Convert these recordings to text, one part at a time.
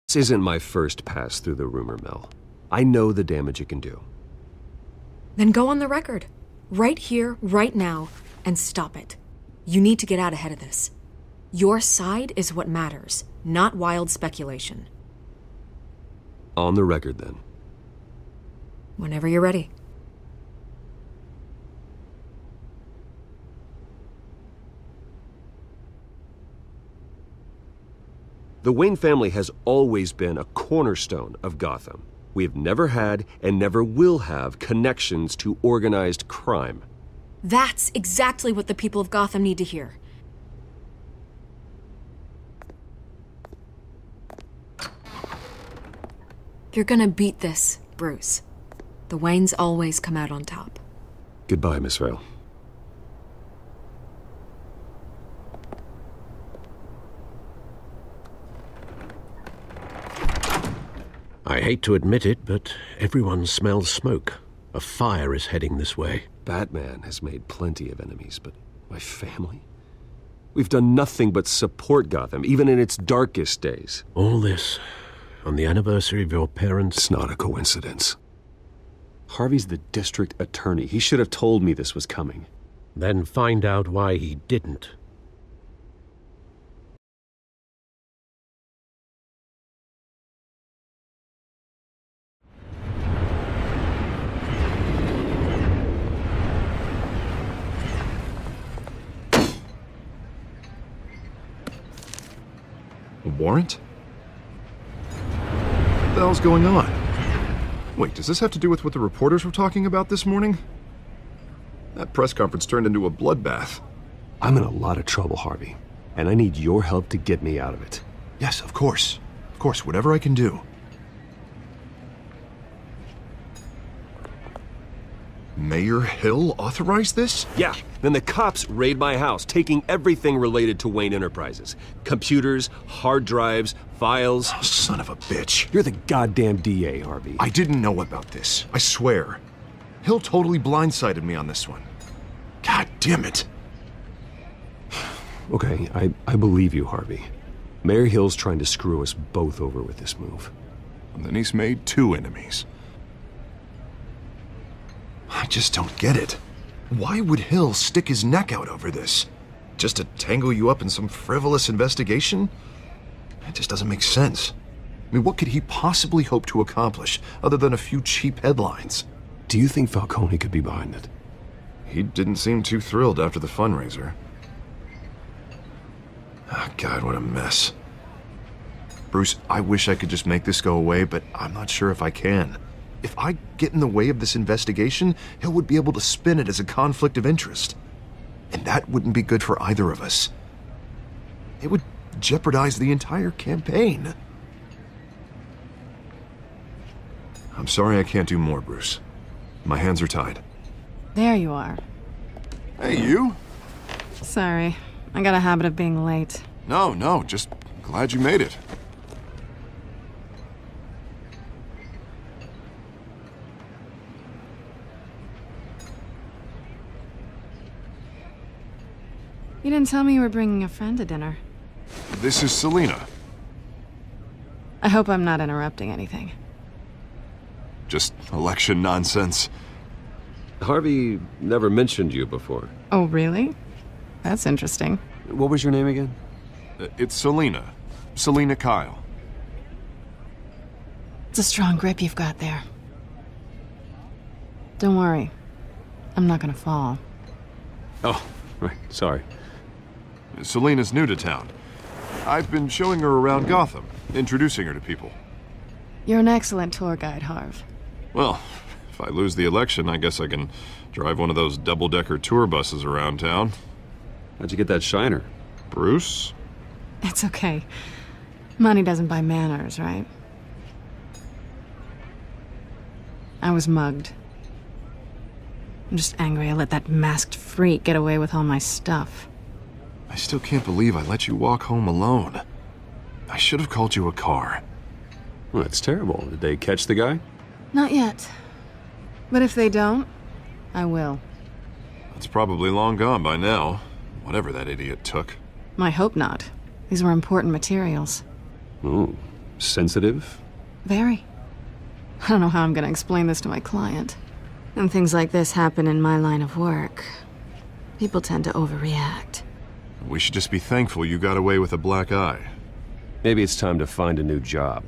This isn't my first pass through the rumor mill. I know the damage it can do. Then go on the record. Right here, right now, and stop it. You need to get out ahead of this. Your side is what matters, not wild speculation. On the record, then. Whenever you're ready. The Wayne family has always been a cornerstone of Gotham. We have never had and never will have connections to organized crime. That's exactly what the people of Gotham need to hear. You're gonna beat this, Bruce. The Waynes always come out on top. Goodbye, Miss Vale. I hate to admit it, but everyone smells smoke. A fire is heading this way. Batman has made plenty of enemies, but my family? We've done nothing but support Gotham, even in its darkest days. All this on the anniversary of your parents'... It's not a coincidence. Harvey's the district attorney. He should have told me this was coming. Then find out why he didn't. A warrant? What the hell's going on? Wait, does this have to do with what the reporters were talking about this morning? That press conference turned into a bloodbath. I'm in a lot of trouble, Harvey, and I need your help to get me out of it. Yes, of course. Of course, whatever I can do. Mayor Hill authorized this? Yeah, then the cops raid my house, taking everything related to Wayne Enterprises. Computers, hard drives, files. Oh, son of a bitch. You're the goddamn DA, Harvey. I didn't know about this. I swear. Hill totally blindsided me on this one. God damn it. Okay, I believe you, Harvey. Mayor Hill's trying to screw us both over with this move. And then he's made 2 enemies. I just don't get it. Why would Hill stick his neck out over this? Just to tangle you up in some frivolous investigation? It just doesn't make sense. I mean, what could he possibly hope to accomplish other than a few cheap headlines? Do you think Falcone could be behind it? He didn't seem too thrilled after the fundraiser. Oh, God, what a mess. Bruce, I wish I could just make this go away, but I'm not sure if I can. If I get in the way of this investigation, Hill would be able to spin it as a conflict of interest. And that wouldn't be good for either of us. It would jeopardize the entire campaign. I'm sorry I can't do more, Bruce. My hands are tied. There you are. Hey, you? Sorry, I got a habit of being late. No, just glad you made it. You didn't tell me you were bringing a friend to dinner. This is Selina. I hope I'm not interrupting anything. Just election nonsense. Harvey never mentioned you before. Oh, really? That's interesting. What was your name again? It's Selina. Selina Kyle. It's a strong grip you've got there. Don't worry. I'm not gonna fall. Oh, right, sorry. Selina's new to town. I've been showing her around Gotham, introducing her to people. You're an excellent tour guide, Harv. Well, if I lose the election, I guess I can drive one of those double-decker tour buses around town. How'd you get that shiner? Bruce? It's okay. Money doesn't buy manners, right? I was mugged. I'm just angry I let that masked freak get away with all my stuff. I still can't believe I let you walk home alone. I should have called you a car. Well, that's terrible. Did they catch the guy? Not yet. But if they don't, I will. It's probably long gone by now, whatever that idiot took. I hope not. These were important materials. Ooh, Sensitive? Very. I don't know how I'm gonna explain this to my client. When things like this happen in my line of work, people tend to overreact. We should just be thankful you got away with a black eye. Maybe it's time to find a new job.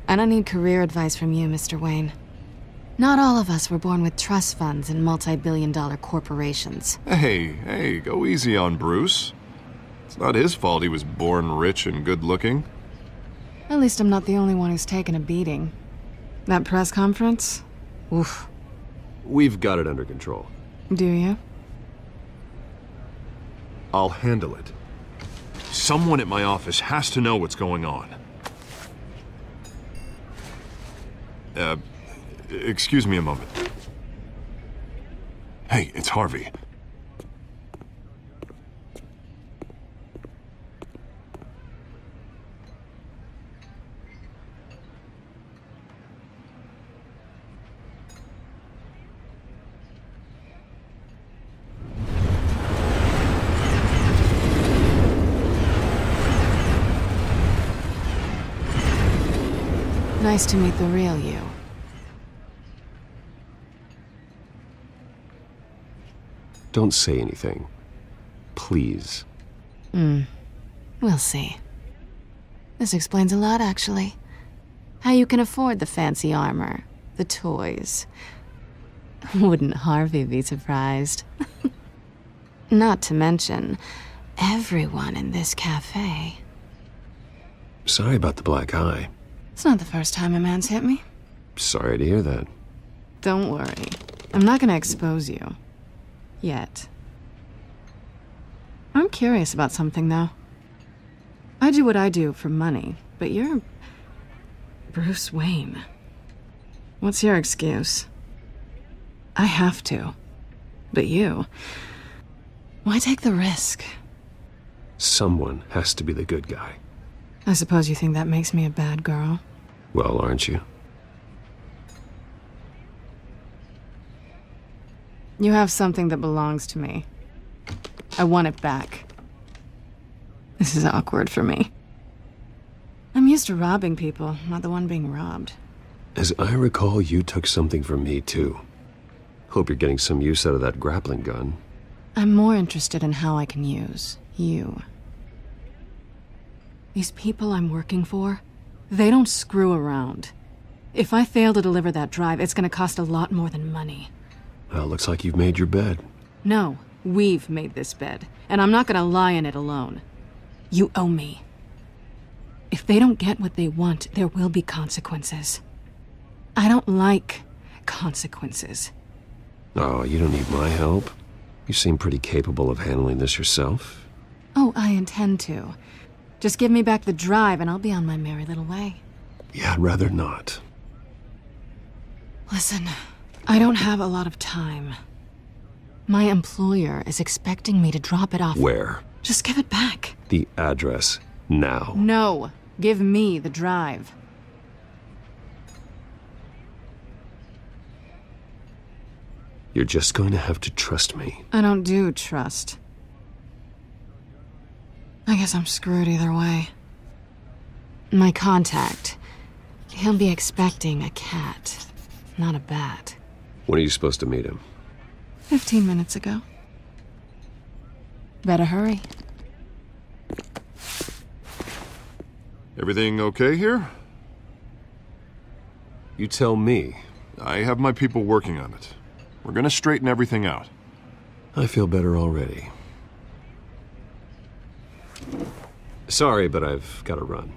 I don't need career advice from you, Mr. Wayne. Not all of us were born with trust funds and multi-billion-dollar corporations. Hey, go easy on Bruce. It's not his fault he was born rich and good-looking. At least I'm not the only one who's taken a beating. That press conference? Oof. We've got it under control. Do you? I'll handle it. Someone at my office has to know what's going on. Excuse me a moment. Hey, it's Harvey. Nice to meet the real you. Don't say anything. Please. We'll see. This explains a lot, actually. How you can afford the fancy armor, the toys. Wouldn't Harvey be surprised? Not to mention, everyone in this cafe. Sorry about the black eye. It's not the first time a man's hit me. Sorry to hear that. Don't worry. I'm not gonna expose you. Yet. I'm curious about something, though. I do what I do for money, but you're Bruce Wayne. What's your excuse? I have to. But you... why take the risk? Someone has to be the good guy. I suppose you think that makes me a bad girl? Well, aren't you? You have something that belongs to me. I want it back. This is awkward for me. I'm used to robbing people, not the one being robbed. As I recall, you took something from me, too. Hope you're getting some use out of that grappling gun. I'm more interested in how I can use you. These people I'm working for, they don't screw around. If I fail to deliver that drive, it's gonna cost a lot more than money. Well, looks like you've made your bed. No, we've made this bed, and I'm not gonna lie in it alone. You owe me. If they don't get what they want, there will be consequences. I don't like consequences. Oh, you don't need my help. You seem pretty capable of handling this yourself. Oh, I intend to. Just give me back the drive and I'll be on my merry little way. Yeah, I'd rather not. Listen, I don't have a lot of time. My employer is expecting me to drop it off. Where? Just give it back. The address, now. No, give me the drive. You're just going to have to trust me. I don't do trust. I guess I'm screwed either way. My contact, he'll be expecting a cat, not a bat. When are you supposed to meet him? 15 minutes ago. Better hurry. Everything okay here? You tell me. I have my people working on it. We're gonna straighten everything out. I feel better already. Sorry, but I've got to run.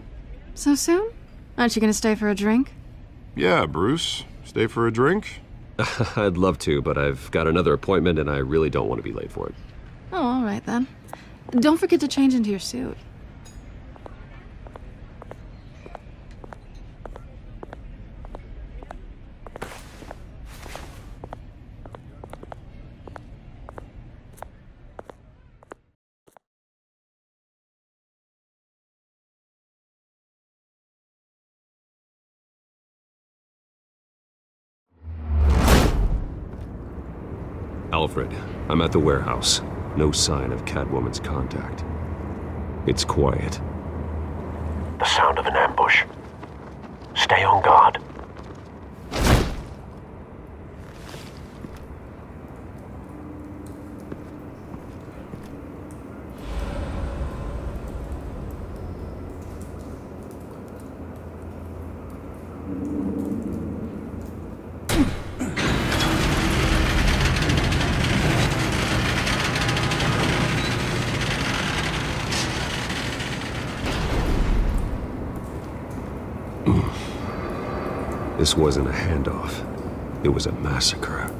So soon? Aren't you gonna stay for a drink? Yeah, Bruce. Stay for a drink? I'd love to, but I've got another appointment and I really don't want to be late for it. Oh, all right then. Don't forget to change into your suit. Alfred, I'm at the warehouse. No sign of Catwoman's contact. It's quiet. The sound of an ambush. Stay on guard. This wasn't a handoff. It was a massacre.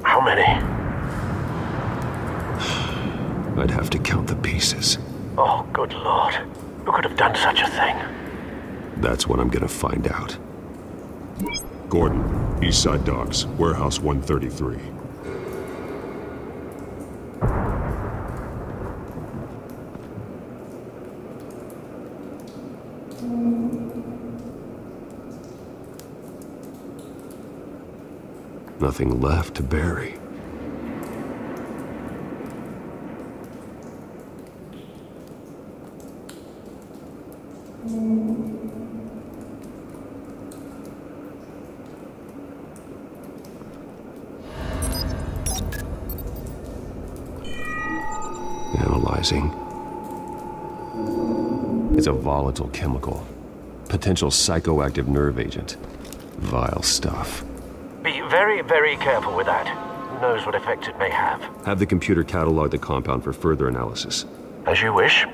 How many? I'd have to count the pieces. Oh, good lord. Who could have done such a thing? That's what I'm gonna find out. Gordon, Eastside Docks, Warehouse 133. Nothing left to bury. Analyzing. It's a volatile chemical. Potential psychoactive nerve agent. Vile stuff. Be very, very careful with that. Who knows what effects it may have. Have the computer catalog the compound for further analysis. As you wish.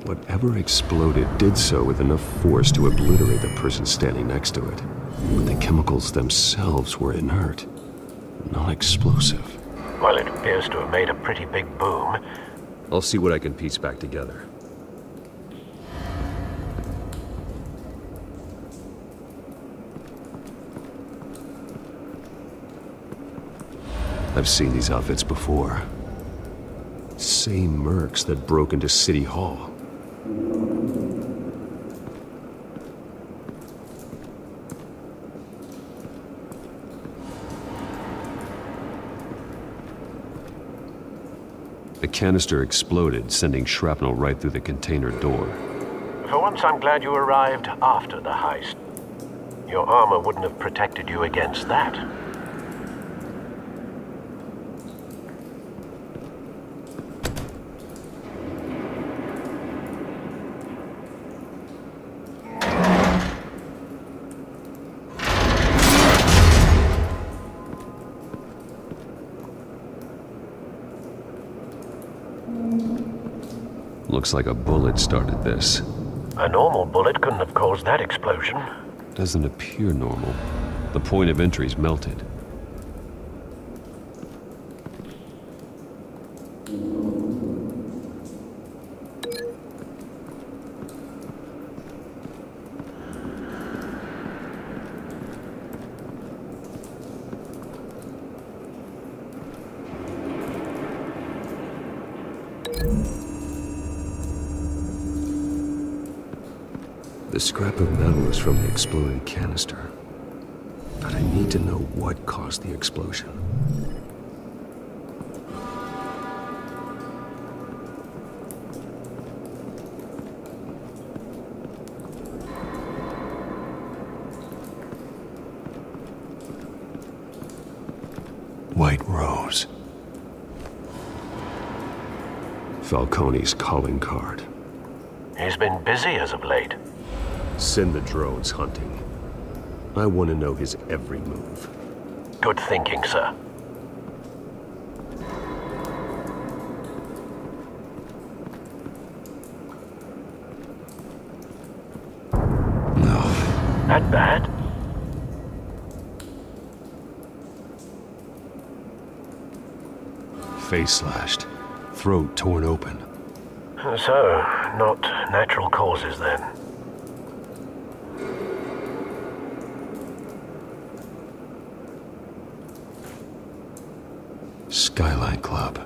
Whatever exploded did so with enough force to obliterate the person standing next to it. But the chemicals themselves were inert, not explosive. Well, it appears to have made a pretty big boom. I'll see what I can piece back together. I've seen these outfits before. Same mercs that broke into City Hall. The canister exploded, sending shrapnel right through the container door. For once, I'm glad you arrived after the heist. Your armor wouldn't have protected you against that. Looks like a bullet started this. A normal bullet couldn't have caused that explosion. Doesn't appear normal. The point of entry's melted. The scrap of metal is from the exploded canister. But I need to know what caused the explosion. White Rose. Falcone's calling card. He's been busy as of late. Send the drones hunting. I want to know his every move. Good thinking, sir. No. That bad? Face slashed. Throat torn open. So, not natural causes then. Skyline Club.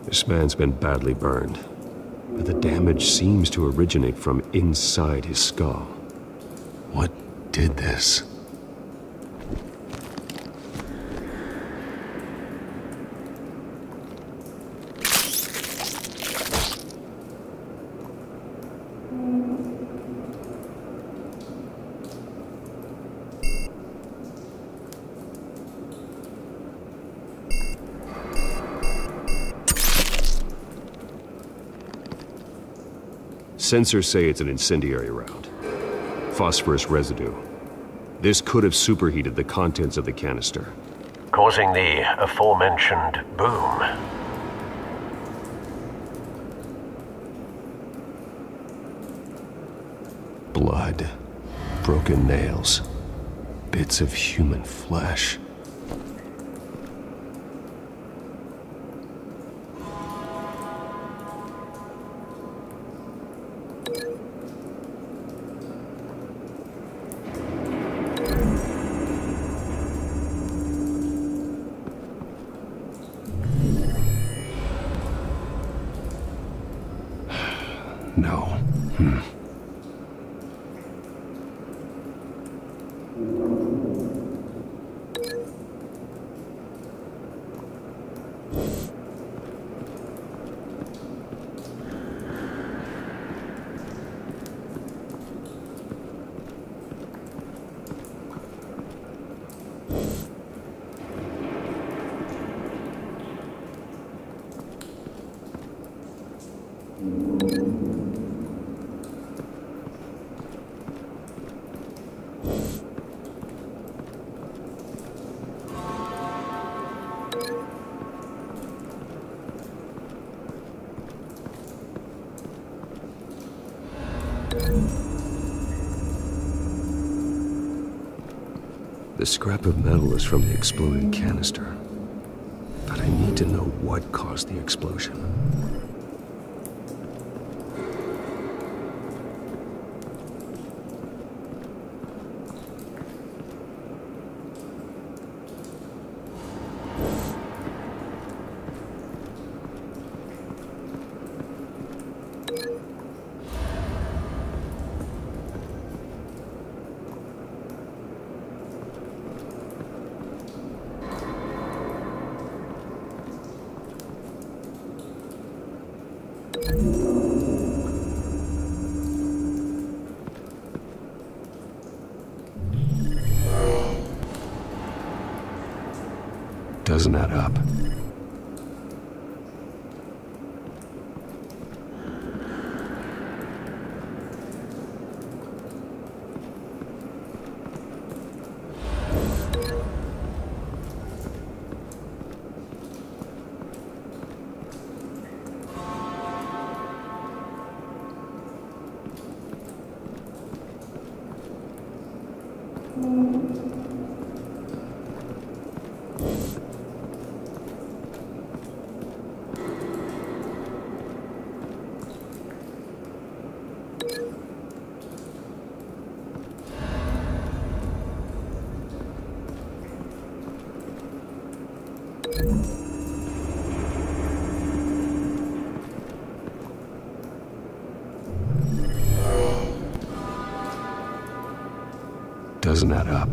This man's been badly burned, but the damage seems to originate from inside his skull. What did this? Sensors say it's an incendiary round. Phosphorus residue. This could have superheated the contents of the canister, causing the aforementioned boom. Blood, broken nails, bits of human flesh. No. The scrap of metal is from the exploded canister, but I need to know what caused the explosion. Doesn't add up. Doesn't add up.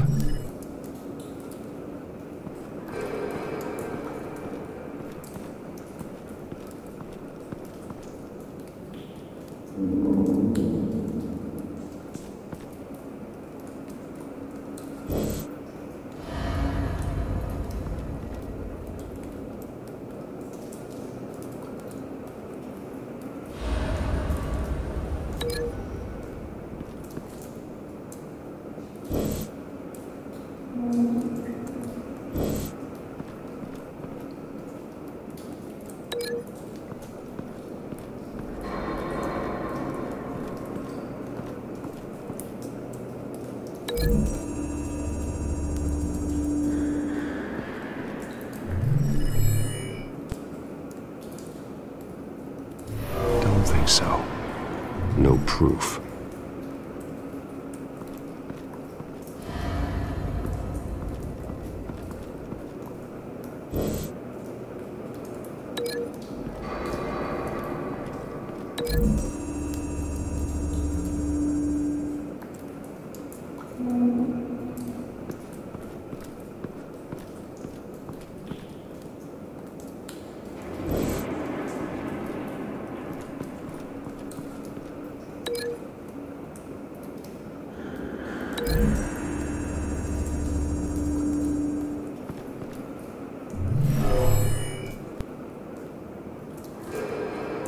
think so. No proof.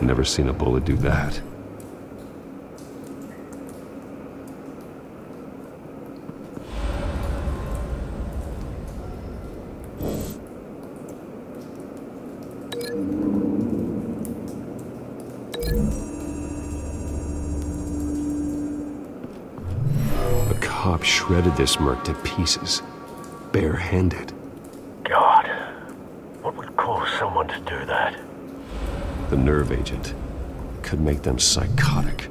Never seen a bullet do that. A cop shredded this merc to pieces, bare-handed. God, what would cause someone to do that? The nerve agent could make them psychotic.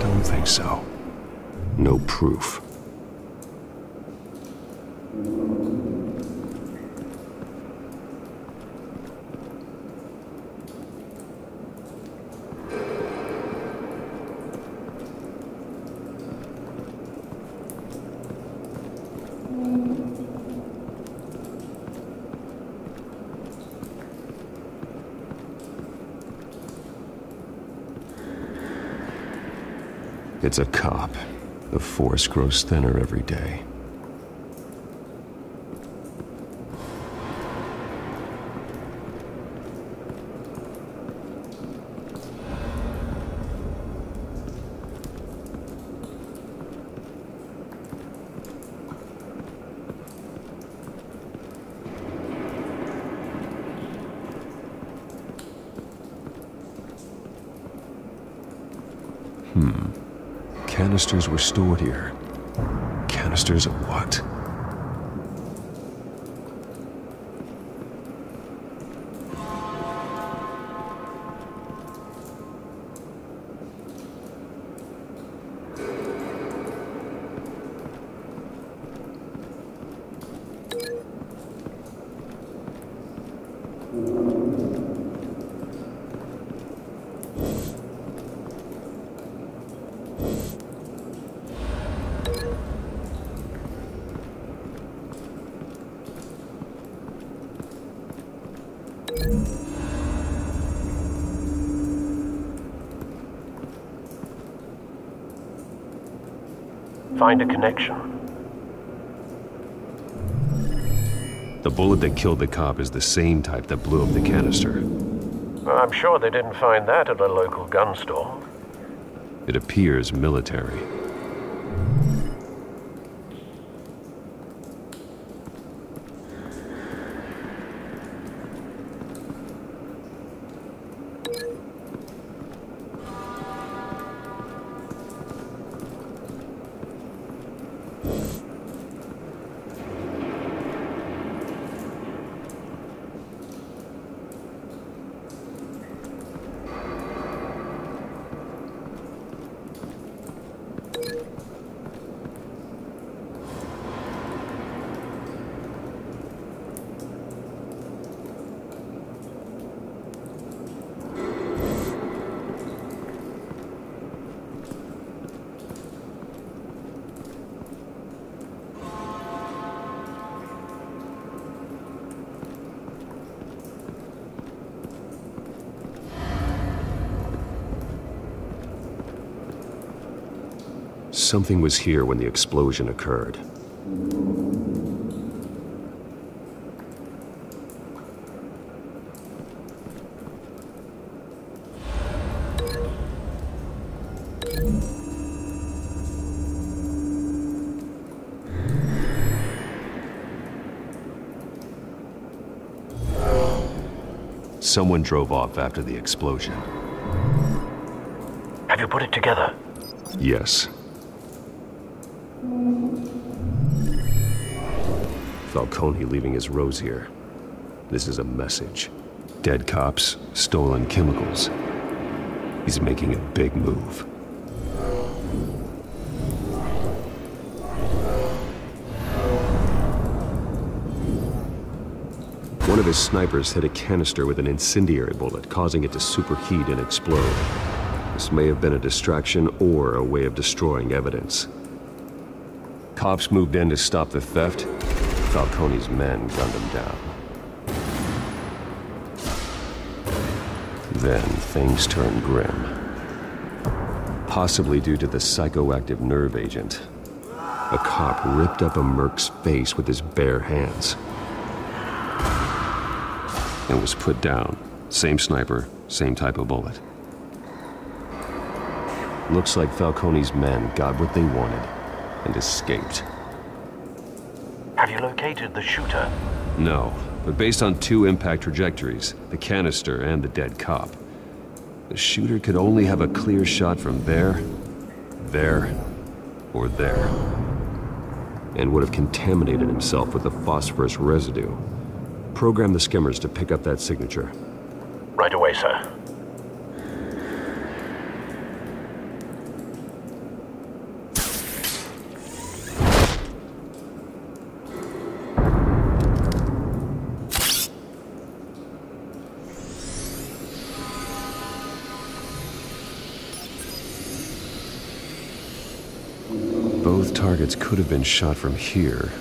Don't think so. No proof. It's a cop. The force grows thinner every day. Canisters were stored here. Canisters of what? Find a connection. The bullet that killed the cop is the same type that blew up the canister. Well, I'm sure they didn't find that at a local gun store. It appears military. Something was here when the explosion occurred. Someone drove off after the explosion. Have you put it together? Yes. Falcone leaving his rose here. This is a message. Dead cops, stolen chemicals. He's making a big move. One of his snipers hit a canister with an incendiary bullet, causing it to superheat and explode. This may have been a distraction or a way of destroying evidence. Cops moved in to stop the theft. Falcone's men gunned him down. Then things turned grim. Possibly due to the psychoactive nerve agent. A cop ripped up a merc's face with his bare hands. And was put down. Same sniper, same type of bullet. Looks like Falcone's men got what they wanted and escaped. Have you located the shooter? No, but based on 2 impact trajectories, the canister and the dead cop, the shooter could only have a clear shot from there, or there, and would have contaminated himself with the phosphorus residue. Program the skimmers to pick up that signature. Right away, sir. Both targets could have been shot from here,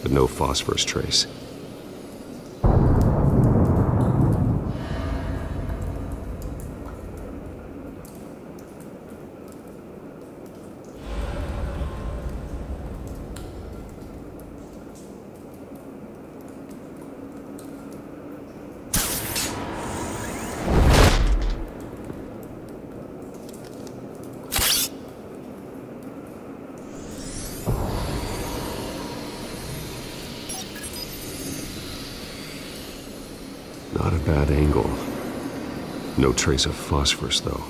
but no phosphorus trace. Not a bad angle. No trace of phosphorus, though.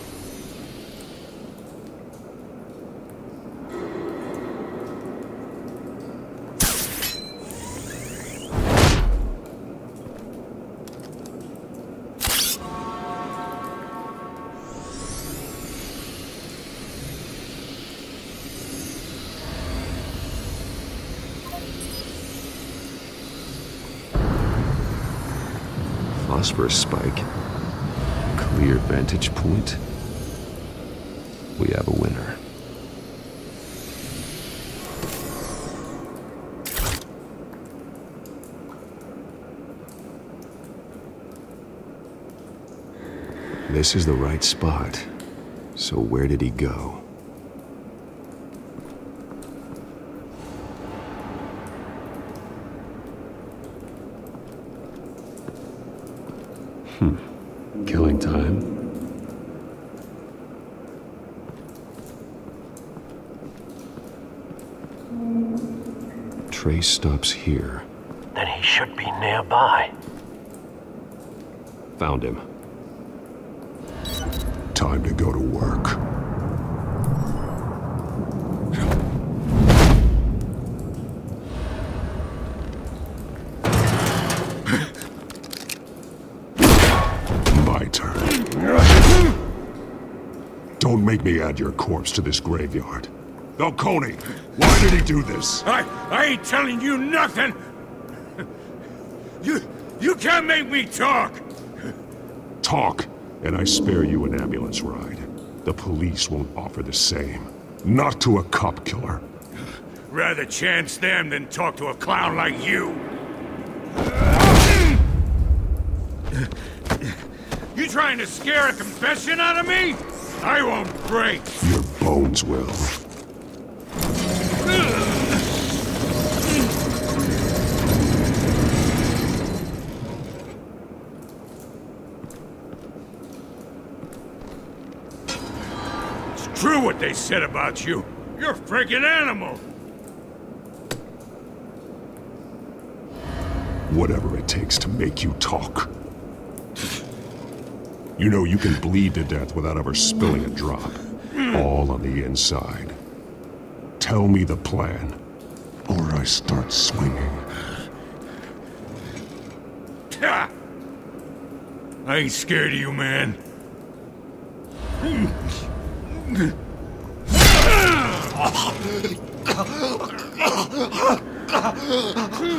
Phosphorus spike. Clear vantage point. We have a winner. This is the right spot. So where did he go? Killing time. Trace stops here. Then he should be nearby. Found him. Time to go to work. My turn. Don't make me add your corpse to this graveyard. Falcone, why did he do this? I ain't telling you nothing! You can't make me talk! Talk, and I spare you an ambulance ride. The police won't offer the same. Not to a cop killer. Rather chance them than talk to a clown like you. You trying to scare a confession out of me? I won't break. Your bones will. It's true what they said about you. You're a freaking animal. Whatever it takes to make you talk. You know you can bleed to death without ever spilling a drop. All on the inside. Tell me the plan, or I start swinging. I ain't scared of you, man.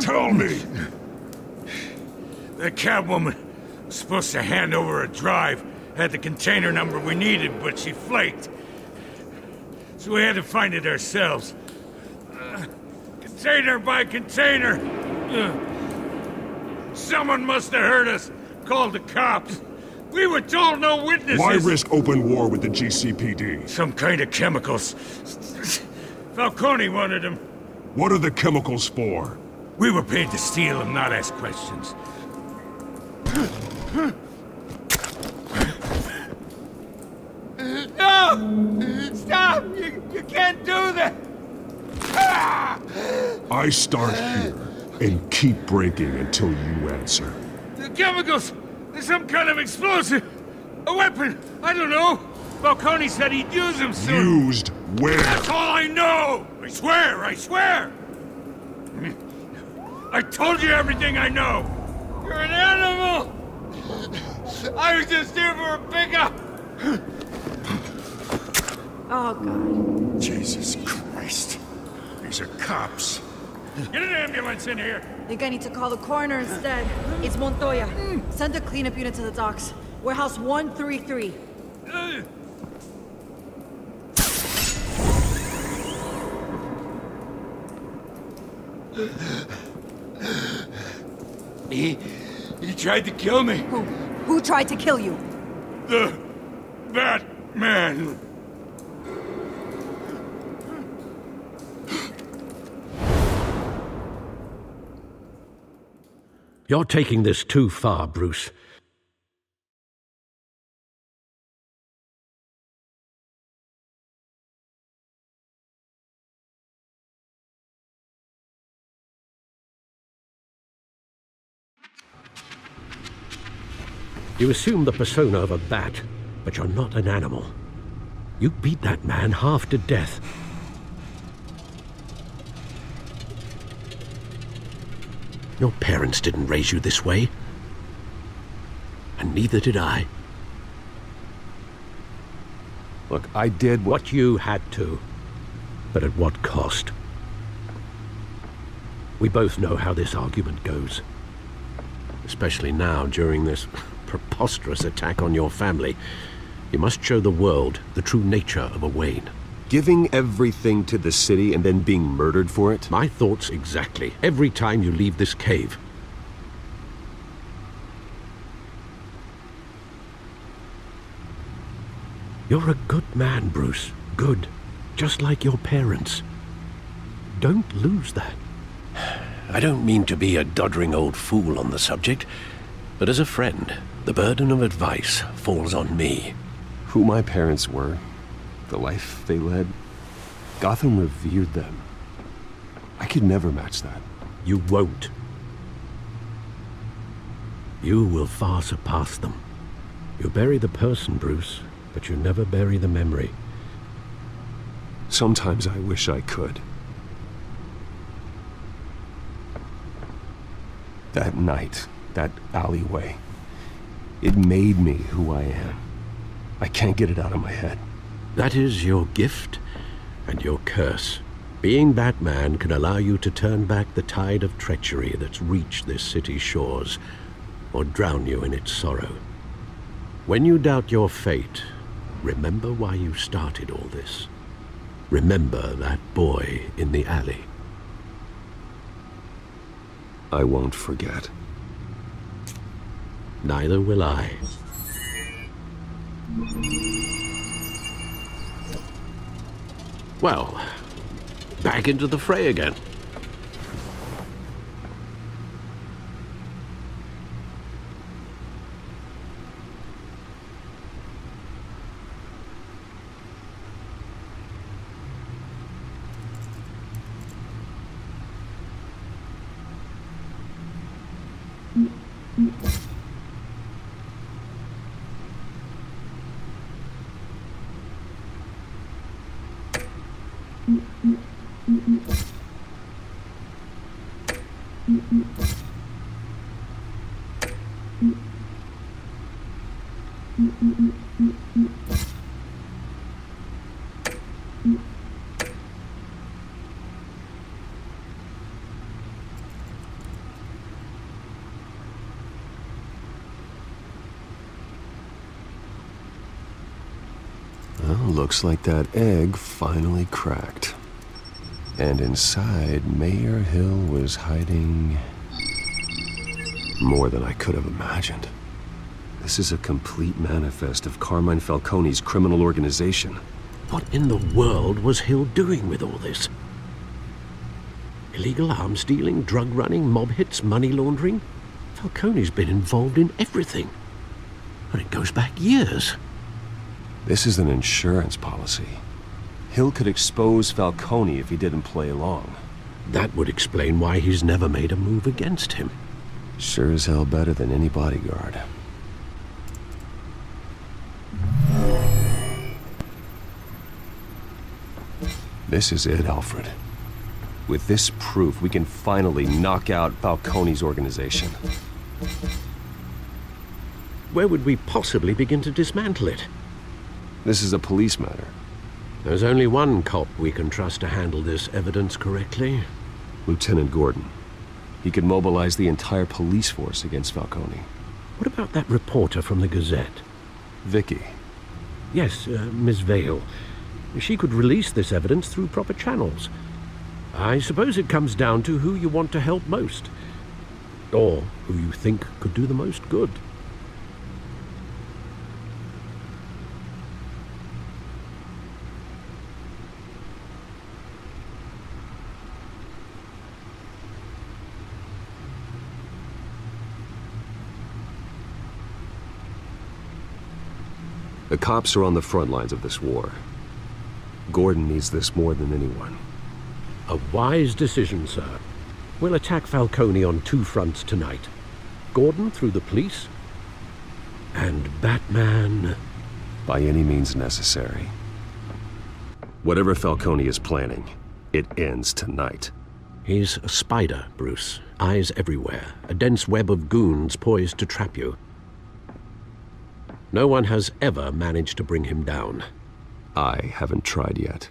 Tell me! The Catwoman was supposed to hand over a drive, had the container number we needed, but she flaked. So we had to find it ourselves. Container by container. Someone must have heard us, called the cops. We were told no witnesses. Why risk open war with the GCPD? Some kind of chemicals. Falcone wanted them. What are the chemicals for? We were paid to steal them, not ask questions. No! Stop! You can't do that! I start here and keep breaking until you answer. The chemicals! There's some kind of explosive! A weapon! I don't know! Falcone said he'd use them soon! Used where? That's all I know! I swear! I swear! I told you everything I know! You're an animal! I was just here for a pickup! Oh, God. Jesus Christ. These are cops. Get an ambulance in here! Think I need to call the coroner instead. It's Montoya. Send a cleanup unit to the docks. Warehouse 133. He tried to kill me. Who tried to kill you? The Batman. You're taking this too far, Bruce. You assume the persona of a bat, but you're not an animal. You beat that man half to death. Your parents didn't raise you this way. And neither did I. Look, I did what you had to. But at what cost? We both know how this argument goes. Especially now, during this preposterous attack on your family. You must show the world the true nature of a Wayne. Giving everything to the city and then being murdered for it? My thoughts exactly. Every time you leave this cave. You're a good man, Bruce. Good. Just like your parents. Don't lose that. I don't mean to be a doddering old fool on the subject, but as a friend, the burden of advice falls on me. Who my parents were, the life they led, Gotham revered them. I could never match that. You won't. You will far surpass them. You bury the person, Bruce, but you never bury the memory. Sometimes I wish I could. That night, that alleyway, it made me who I am. I can't get it out of my head. That is your gift and your curse. Being Batman can allow you to turn back the tide of treachery that's reached this city's shores, or drown you in its sorrow. When you doubt your fate, remember why you started all this. Remember that boy in the alley. I won't forget. Neither will I. Well, back into the fray again. Well, looks like that egg finally cracked. And inside, Mayor Hill was hiding more than I could have imagined. This is a complete manifest of Carmine Falcone's criminal organization. What in the world was Hill doing with all this? Illegal arms dealing, drug running, mob hits, money laundering? Falcone's been involved in everything. And it goes back years. This is an insurance policy. Hill could expose Falcone if he didn't play along. That would explain why he's never made a move against him. Sure as hell better than any bodyguard. This is it, Alfred. With this proof, we can finally knock out Falcone's organization. Where would we possibly begin to dismantle it? This is a police matter. There's only one cop we can trust to handle this evidence correctly. Lieutenant Gordon. He could mobilize the entire police force against Falcone. What about that reporter from the Gazette? Vicky. Yes, Miss Vale. She could release this evidence through proper channels. I suppose it comes down to who you want to help most. Or who you think could do the most good. The cops are on the front lines of this war. Gordon needs this more than anyone. A wise decision, sir. We'll attack Falcone on two fronts tonight. Gordon through the police, and Batman... by any means necessary. Whatever Falcone is planning, it ends tonight. He's a spider, Bruce. Eyes everywhere. A dense web of goons poised to trap you. No one has ever managed to bring him down. I haven't tried yet.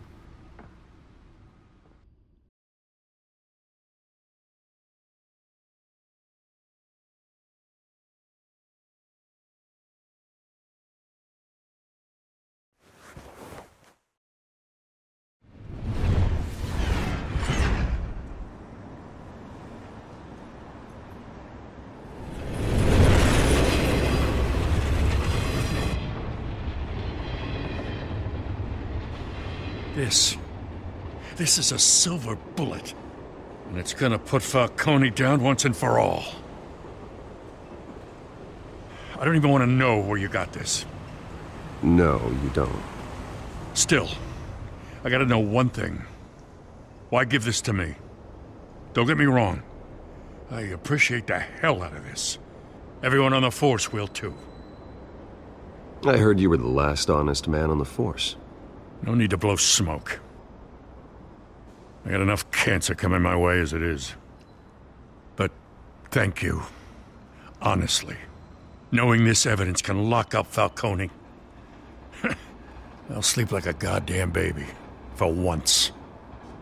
This is a silver bullet. And it's gonna put Falcone down once and for all. I don't even want to know where you got this. No, you don't. Still, I gotta know one thing. Why give this to me? Don't get me wrong. I appreciate the hell out of this. Everyone on the force will too. I heard you were the last honest man on the force. No need to blow smoke. I got enough cancer coming my way as it is. But thank you. Honestly. Knowing this evidence can lock up Falcone. I'll sleep like a goddamn baby. For once.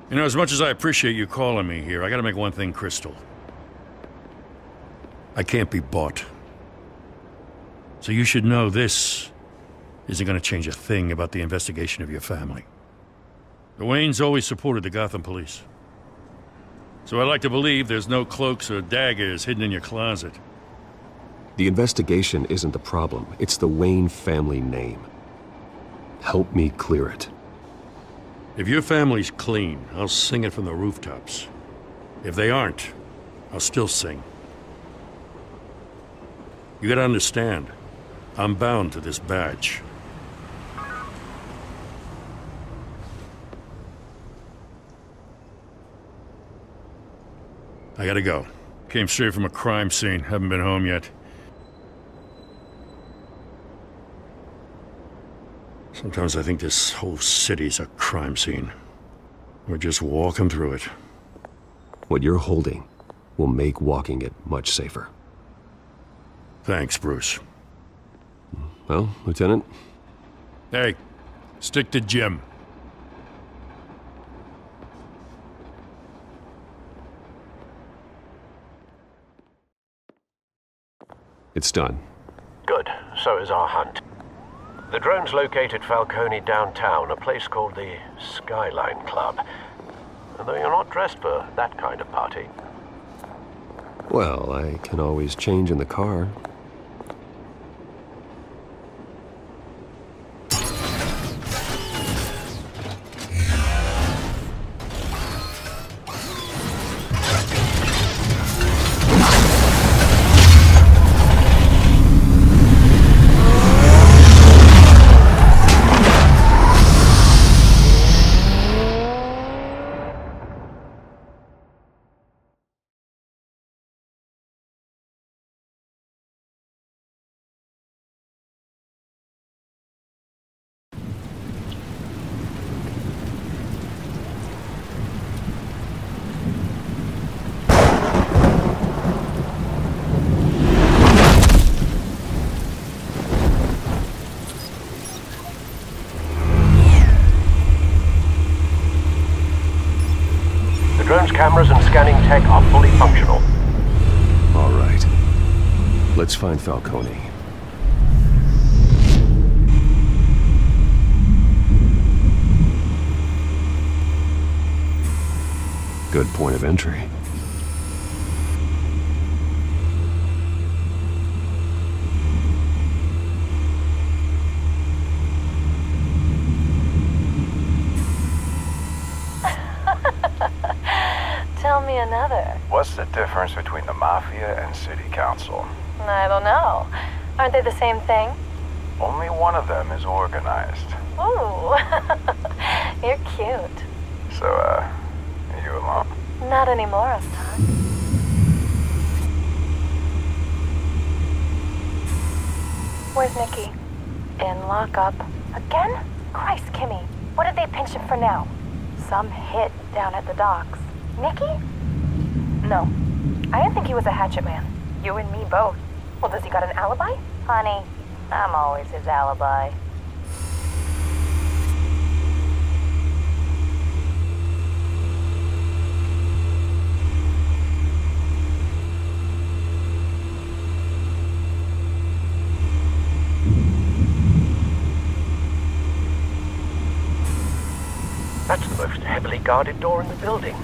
You know, as much as I appreciate you calling me here, I gotta make one thing crystal. I can't be bought. So you should know this isn't gonna change a thing about the investigation of your family. The Waynes always supported the Gotham police. So I like to believe there's no cloaks or daggers hidden in your closet. The investigation isn't the problem. It's the Wayne family name. Help me clear it. If your family's clean, I'll sing it from the rooftops. If they aren't, I'll still sing. You gotta understand, I'm bound to this badge. I gotta go. Came straight from a crime scene. Haven't been home yet. Sometimes I think this whole city's a crime scene. We're just walking through it. What you're holding will make walking it much safer. Thanks, Bruce. Well, Lieutenant? Hey, stick to Jim. It's done. Good. So is our hunt. The drone's located Falcone downtown, a place called the Skyline Club. Although you're not dressed for that kind of party. Well, I can always change in the car. The drone's cameras and scanning tech are fully functional. All right. Let's find Falcone. Good point of entry. Tell me another. What's the difference between the Mafia and City Council? I don't know. Aren't they the same thing? Only one of them is organized. Ooh, you're cute. So, are you alone? Not anymore, Ostak. Where's Nikki? In lockup. Again? Christ, Kimmy. What did they pinch him for now? Some hit down at the docks. Nikki? No. I didn't think he was a hatchet man. You and me both. Well, does he got an alibi? Honey, I'm always his alibi. That's the most heavily guarded door in the building.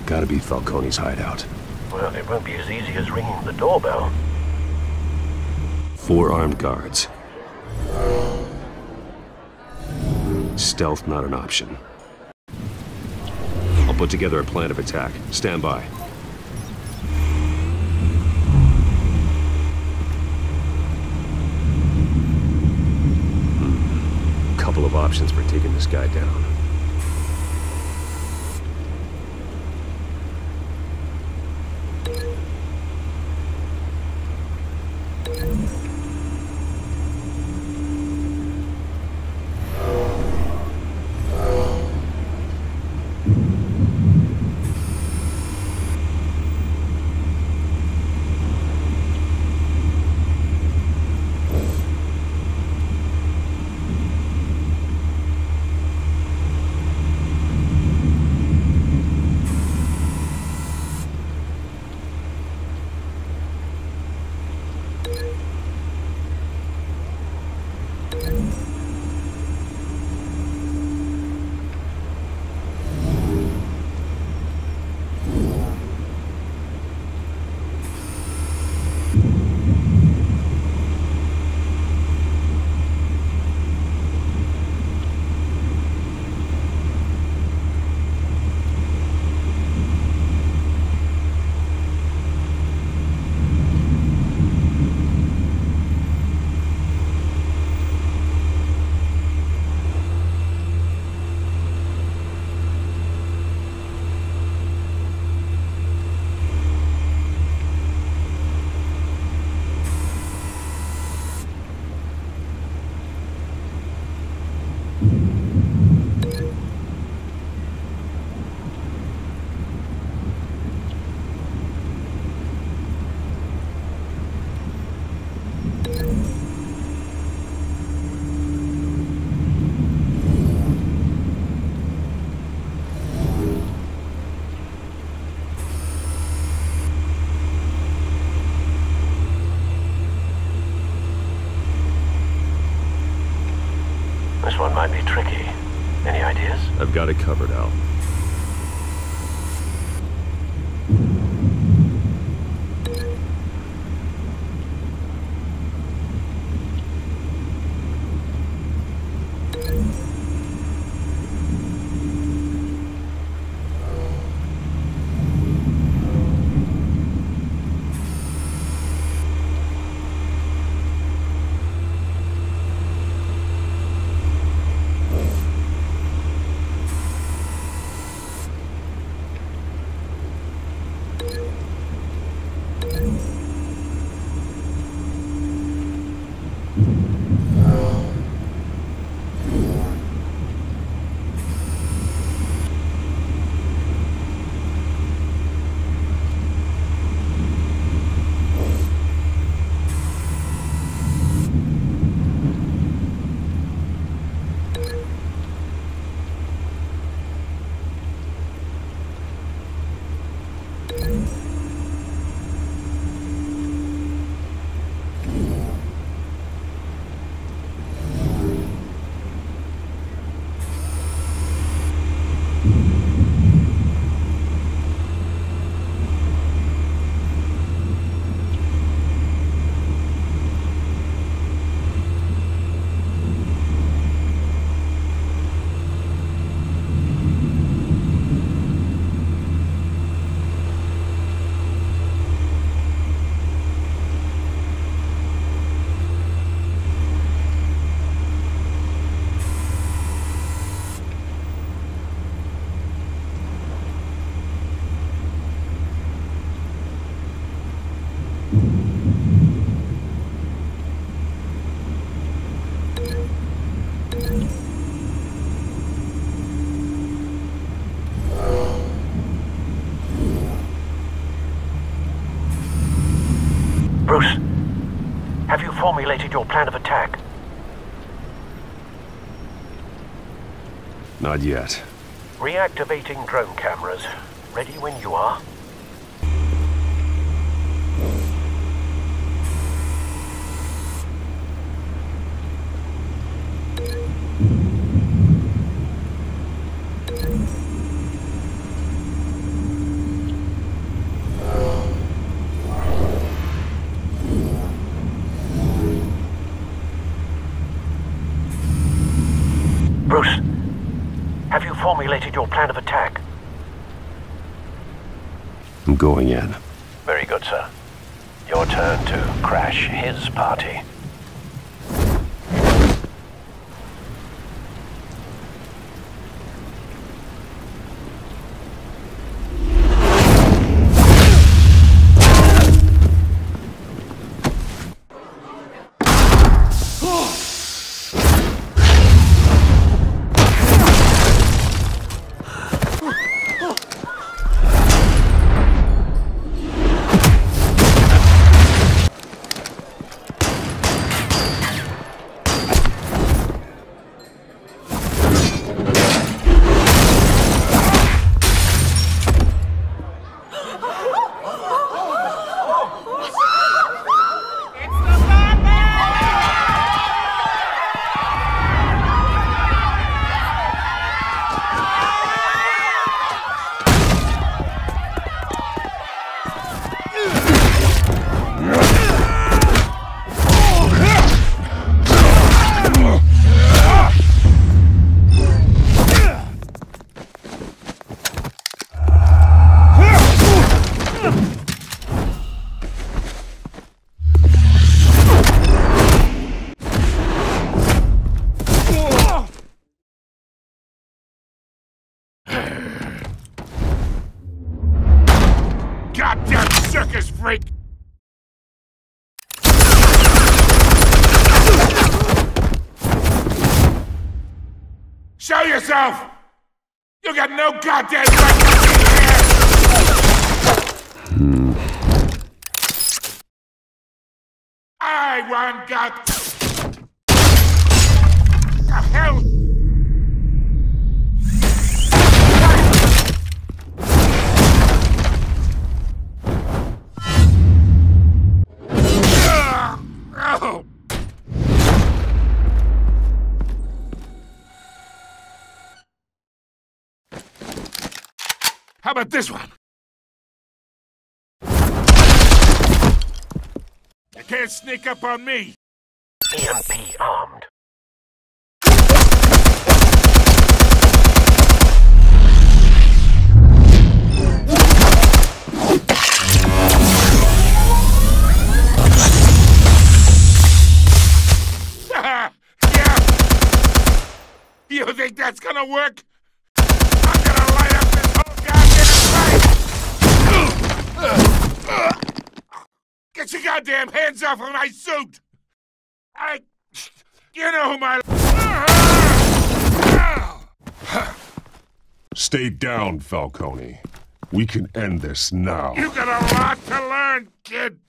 Gotta be Falcone's hideout. Well, it won't be as easy as ringing the doorbell. 4 armed guards. Stealth not an option. I'll put together a plan of attack. Stand by. Couple of options for taking this guy down. tricky. Any ideas? I've got it covered, Al. Bruce, have you formulated your plan of attack? Not yet. Reactivating drone cameras. Ready when you are. Bruce, have you formulated your plan of attack? I'm going in. Very good, sir. Your turn to crash his party. Goddamn circus freak! Show yourself! You got no goddamn right to be here! I want God. The hell? about this one? You can't sneak up on me. EMP armed. Yeah. You think that's gonna work? I'm gonna light up this whole goddamn place! Get your goddamn hands off of my suit! You know who my... Stay down, Falcone. We can end this now. You got a lot to learn, kid.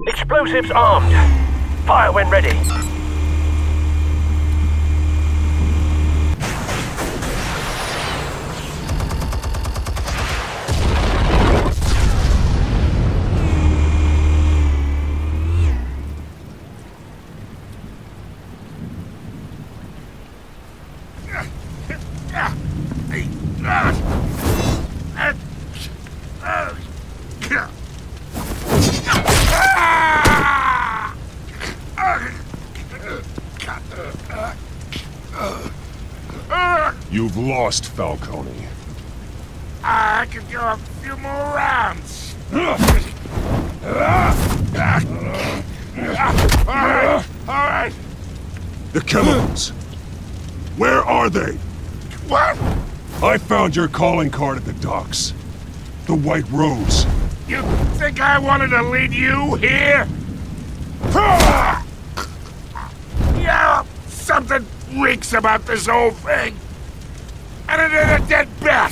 Explosives armed. Fire when ready. You've lost, Falcone. I could go a few more rounds. All right. The chemicals. Where are they? What? I found your calling card at the docks. The White Rose. You think I wanted to lead you here? Yeah, something reeks about this whole thing. And it is a dead bat.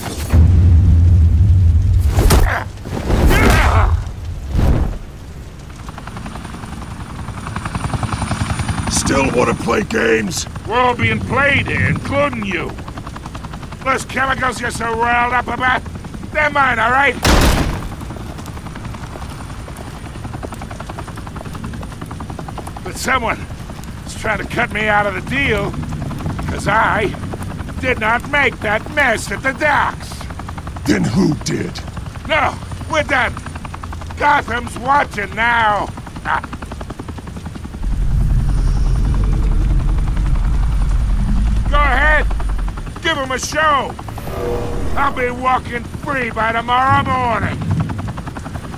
Still want to play games? We're all being played here, including you. Those chemicals you're so riled up about, they're mine, all right? But someone is trying to cut me out of the deal, because I did not make that mess at the docks. Then who did? No, we're done. Gotham's watching now. Go ahead. Give him a show. I'll be walking free by tomorrow morning.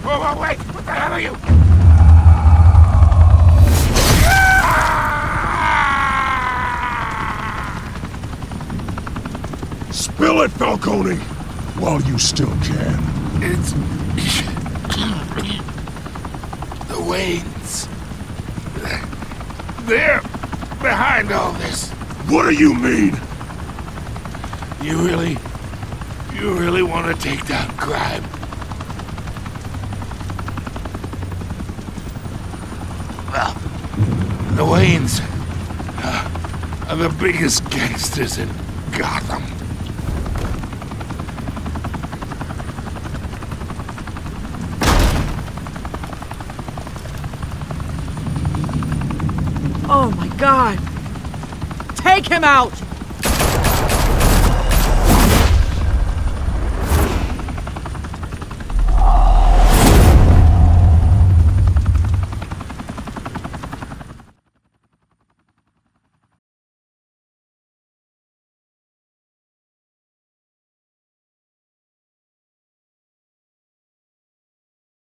Whoa, wait. What the hell are you? Spill it, Falcone, while you still can. It's... the Waynes. They're behind all this. What do you mean? You really want to take down crime? Well, the Waynes are the biggest gangsters in Gotham. Oh my God! Take him out!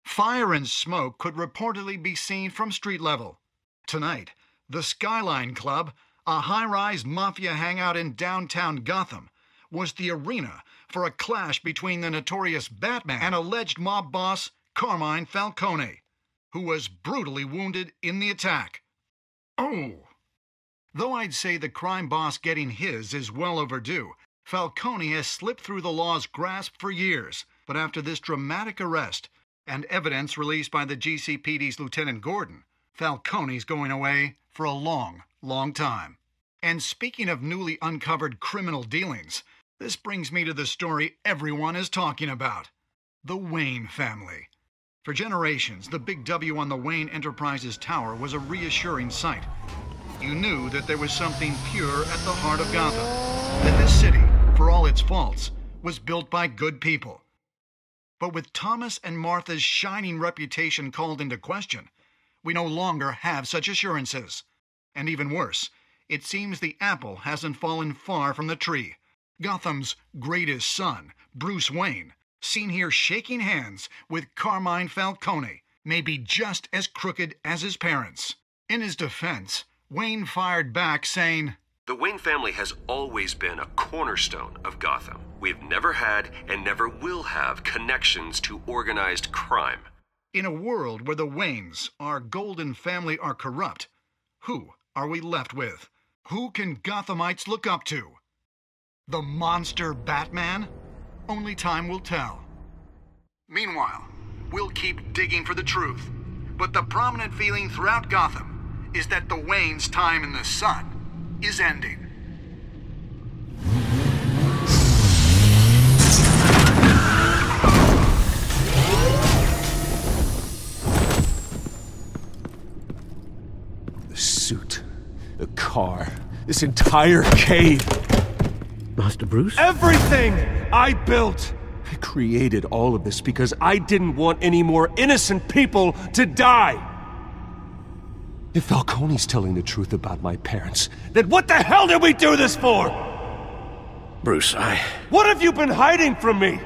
Fire and smoke could reportedly be seen from street level. Tonight, the Skyline Club, a high-rise mafia hangout in downtown Gotham, was the arena for a clash between the notorious Batman and alleged mob boss Carmine Falcone, who was brutally wounded in the attack. Oh! Though I'd say the crime boss getting his is well overdue, Falcone has slipped through the law's grasp for years. But after this dramatic arrest and evidence released by the GCPD's Lieutenant Gordon, Falcone's going away for a long, long time. And speaking of newly uncovered criminal dealings, This brings me to the story everyone is talking about. The Wayne family. For generations, the big W on the Wayne Enterprises tower was a reassuring sight. You knew that there was something pure at the heart of Gotham. That this city, for all its faults, was built by good people. But with Thomas and Martha's shining reputation called into question, we no longer have such assurances. And even worse, it seems the apple hasn't fallen far from the tree. Gotham's greatest son, Bruce Wayne, seen here shaking hands with Carmine Falcone, may be just as crooked as his parents. In his defense, Wayne fired back saying, "The Wayne family has always been a cornerstone of Gotham. We've never had and never will have connections to organized crime." In a world where the Waynes, our golden family, are corrupt, who are we left with? Who can Gothamites look up to? The monster Batman? Only time will tell. Meanwhile, we'll keep digging for the truth. But the prominent feeling throughout Gotham is that the Waynes' time in the sun is ending. The suit, the car, this entire cave. Master Bruce? Everything I built! I created all of this because I didn't want any more innocent people to die! If Falcone's telling the truth about my parents, then what the hell did we do this for? Bruce, What have you been hiding from me?